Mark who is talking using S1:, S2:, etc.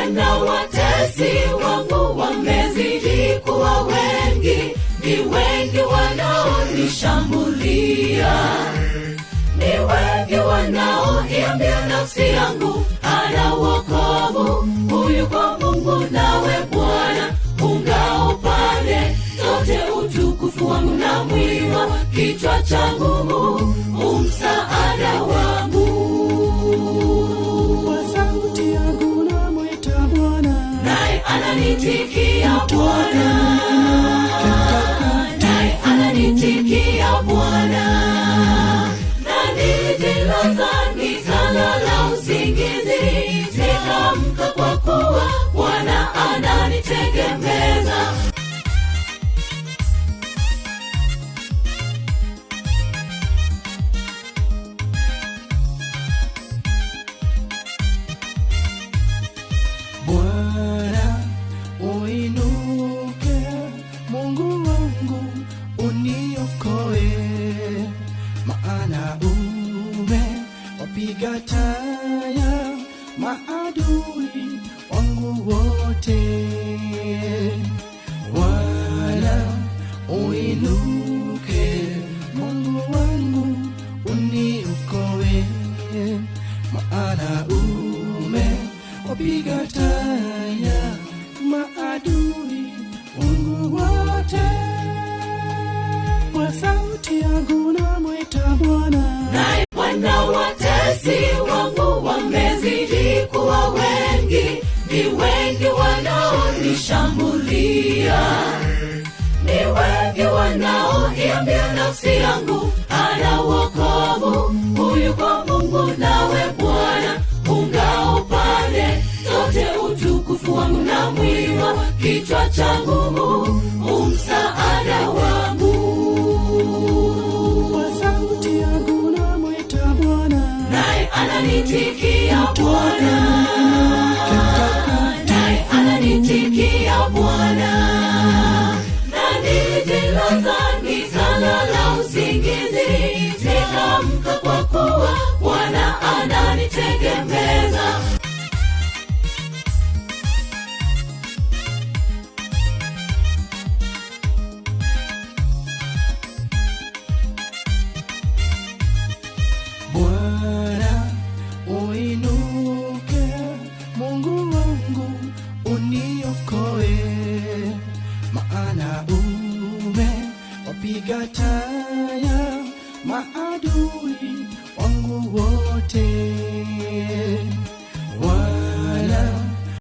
S1: Bwana, watesi wangu wamezidi kuwa wengi, ni wengi wanaonishambulia, ni wengi wanaoiambia nafsi yangu ana wokovu, huyu kwa Mungu nawe Bwana ungao pale, zote utukufu wangu na mwiwa kichwa changu, umsaada wangu.
S2: Kwa sauti yangu namwita Bwana,
S1: naye ananitikia Bwana, naye ananitikia Bwana. Na nijilaza nikalala usingizi, nikaamka kwa kuwa Bwana ananitegemeza.
S2: Bwana uinuke, Mungu wangu uniokoe, maana umewapiga taya maadui wangu wote. Bwana uinuke, Mungu wangu uniokoe, maana umewapiga taya maadui wangu wote. Kwa sauti yangu namwita Bwana,
S1: naye Bwana, watesi wangu wamezidi kuwa wengi, ni wengi wanaonishambulia, ni wengi wanaoiambia nafsi yangu ana wokovu, huyu kwa Mungu nawe Bwana ungao pale, zote utukufu wangu na mwiwa kichwa changu, umsaada wangu.
S2: kwa sauti yangu namwita Bwana,
S1: naye ananitikia Bwana,